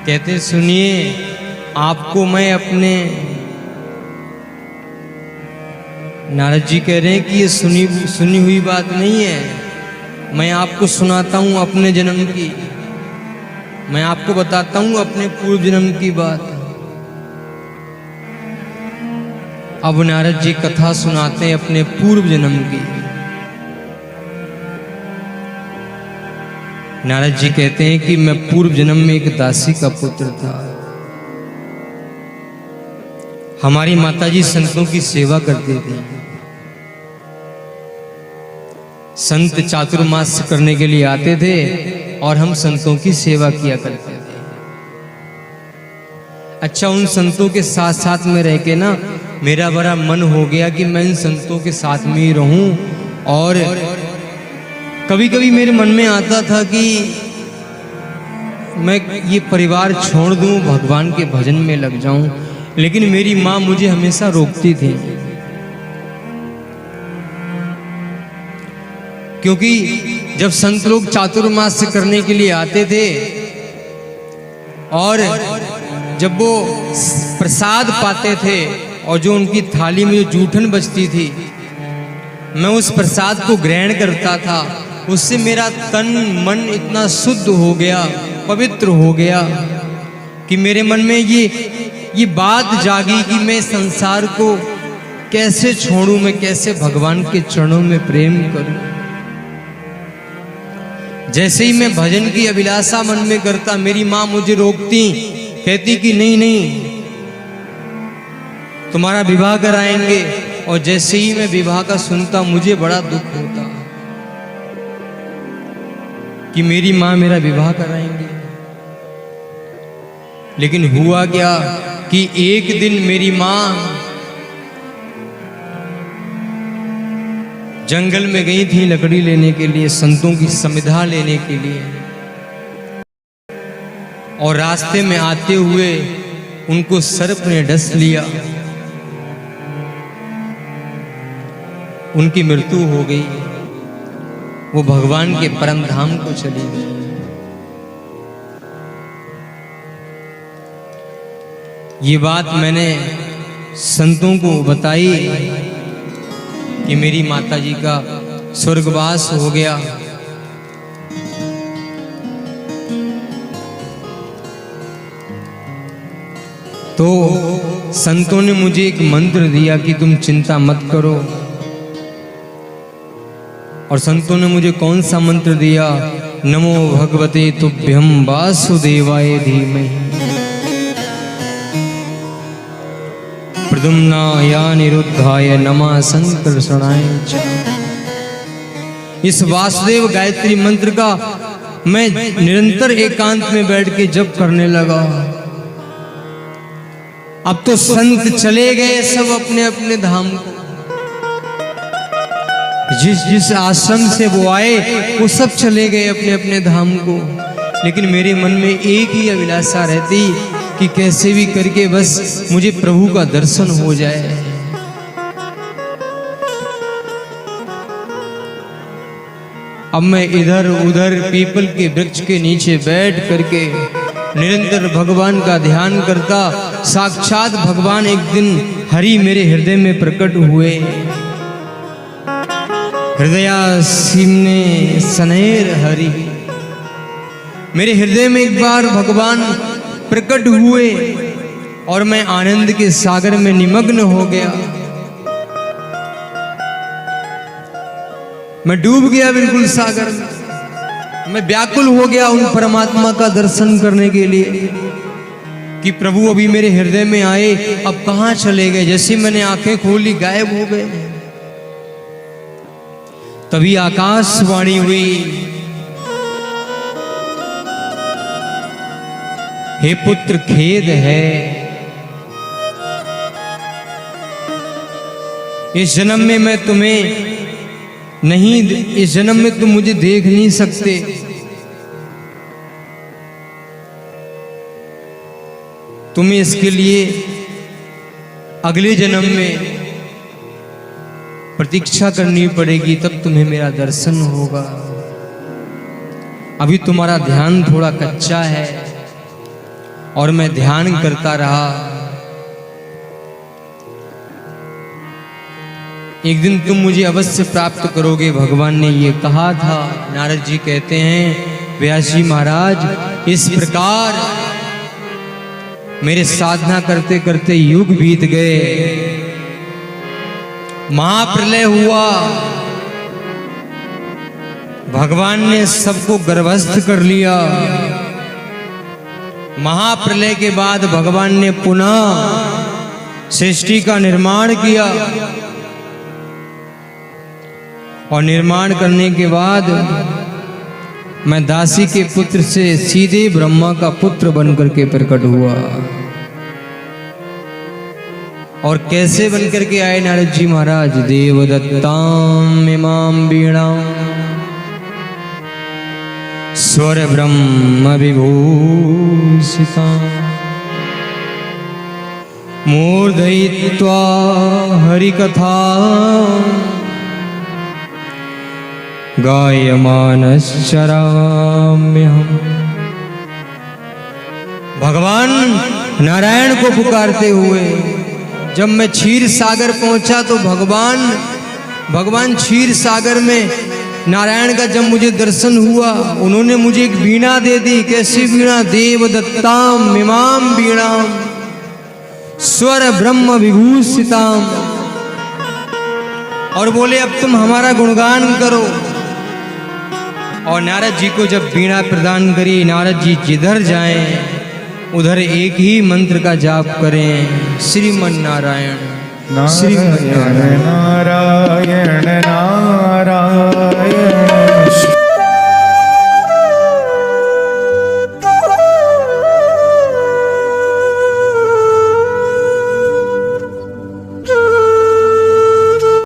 कहते सुनिए, आपको मैं अपने, नारद जी कह रहे हैं कि ये सुनी हुई बात नहीं है, मैं आपको सुनाता हूं अपने जन्म की, मैं आपको बताता हूं अपने पूर्व जन्म की बात। अब नारद जी कथा सुनाते हैं अपने पूर्व जन्म की। नारद जी कहते हैं कि मैं पूर्व जन्म में एक दासी का पुत्र था। हमारी माताजी संतों की सेवा करती थी। संत चातुर्मास करने के लिए आते थे और हम संतों की सेवा किया करते थे। अच्छा, उन संतों के साथ साथ में रह के ना मेरा बड़ा मन हो गया कि मैं इन संतों के साथ में ही रहूं। और कभी कभी मेरे मन में आता था कि मैं ये परिवार छोड़ दूं, भगवान के भजन में लग जाऊं, लेकिन मेरी माँ मुझे हमेशा रोकती थी। क्योंकि जब संत लोग चातुर्मास करने के लिए आते थे और जब वो प्रसाद पाते थे और जो उनकी थाली में जो जूठन बचती थी, मैं उस प्रसाद को ग्रहण करता था। उससे मेरा तन मन इतना शुद्ध हो गया, पवित्र हो गया कि मेरे मन में ये बात जागी कि मैं संसार को कैसे छोड़ूं, मैं कैसे भगवान के चरणों में प्रेम करूं। जैसे ही मैं भजन की अभिलाषा मन में करता, मेरी माँ मुझे रोकती, कहती कि नहीं नहीं तुम्हारा विवाह कराएंगे। और जैसे ही मैं विवाह का सुनता, मुझे बड़ा दुख होता कि मेरी माँ मेरा विवाह कराएंगे। लेकिन हुआ क्या कि एक दिन मेरी माँ जंगल में गई थी लकड़ी लेने के लिए, संतों की समिधा लेने के लिए। और रास्ते में आते हुए उनको सर्प ने डस लिया, उनकी मृत्यु हो गई। वो भगवान के परम धाम को चली गई। ये बात मैंने संतों को बताई कि मेरी माताजी का स्वर्गवास हो गया। तो संतों ने मुझे एक मंत्र दिया कि तुम चिंता मत करो। और संतों ने मुझे कौन सा मंत्र दिया? नमो भगवते तुभ्यं वासुदेवाय धीमहि प्रद्युम्नाय निरुद्धाय नमः संकर्षणाय च। इस वासुदेव गायत्री मंत्र का मैं निरंतर एकांत में बैठ के जप करने लगा। अब तो संत चले गए सब अपने अपने धाम को। जिस आश्रम से वो आए वो सब चले गए अपने अपने धाम को। लेकिन मेरे मन में एक ही अभिलाषा रहती कि कैसे भी करके बस मुझे प्रभु का दर्शन हो जाए। अब मैं इधर उधर पीपल के वृक्ष के नीचे बैठ करके निरंतर भगवान का ध्यान करता। साक्षात भगवान एक दिन हरि मेरे हृदय में प्रकट हुए। हृदया सीमने सनेर हरि, मेरे हृदय में एक बार भगवान प्रकट हुए और मैं आनंद के सागर में निमग्न हो गया। मैं डूब गया बिल्कुल सागर में। मैं व्याकुल हो गया उन परमात्मा का दर्शन करने के लिए कि प्रभु अभी मेरे हृदय में आए, अब कहां चले गए। जैसे मैंने आंखें खोली, गायब हो गए। तभी आकाशवाणी हुई, हे पुत्र खेद है, इस जन्म में मैं तुम्हें नहीं, इस जन्म में तुम मुझे देख नहीं सकते। तुम्हें इसके लिए अगले जन्म में प्रतीक्षा करनी पड़ेगी, तब तुम्हें मेरा दर्शन होगा। अभी तुम्हारा ध्यान थोड़ा कच्चा है। और मैं ध्यान करता रहा। एक दिन तुम मुझे अवश्य प्राप्त करोगे, भगवान ने ये कहा था। नारद जी कहते हैं, व्यास जी महाराज, इस प्रकार मेरे साधना करते करते युग बीत गए, महाप्रलय हुआ, भगवान ने सबको गर्भस्थ कर लिया। महाप्रलय के बाद भगवान ने पुनः सृष्टि का निर्माण किया और निर्माण करने के बाद मैं दासी के पुत्र से सीधे ब्रह्मा का पुत्र बनकर के प्रकट हुआ। और कैसे बनकर के आए नारद जी महाराज? देवदत्ताम इमाम वीणाम स्वर ब्रह्म विभूषिता मूर्धयित्वा हरिकथा गायमानश्चराम्यहम्। भगवान नारायण को पुकारते हुए जब मैं क्षीर सागर पहुंचा तो भगवान क्षीर सागर में नारायण का जब मुझे दर्शन हुआ, उन्होंने मुझे एक वीणा दे दी। कैसी वीणा? देवदत्ताम इमाम वीणाम स्वर ब्रह्म विभूषिताम। और बोले, अब तुम हमारा गुणगान करो। और नारद जी को जब वीणा प्रदान करी, नारद जी जिधर जाएं उधर एक ही मंत्र का जाप करें, श्रीमन नारायण श्रीमन नारायण नारायण नारायण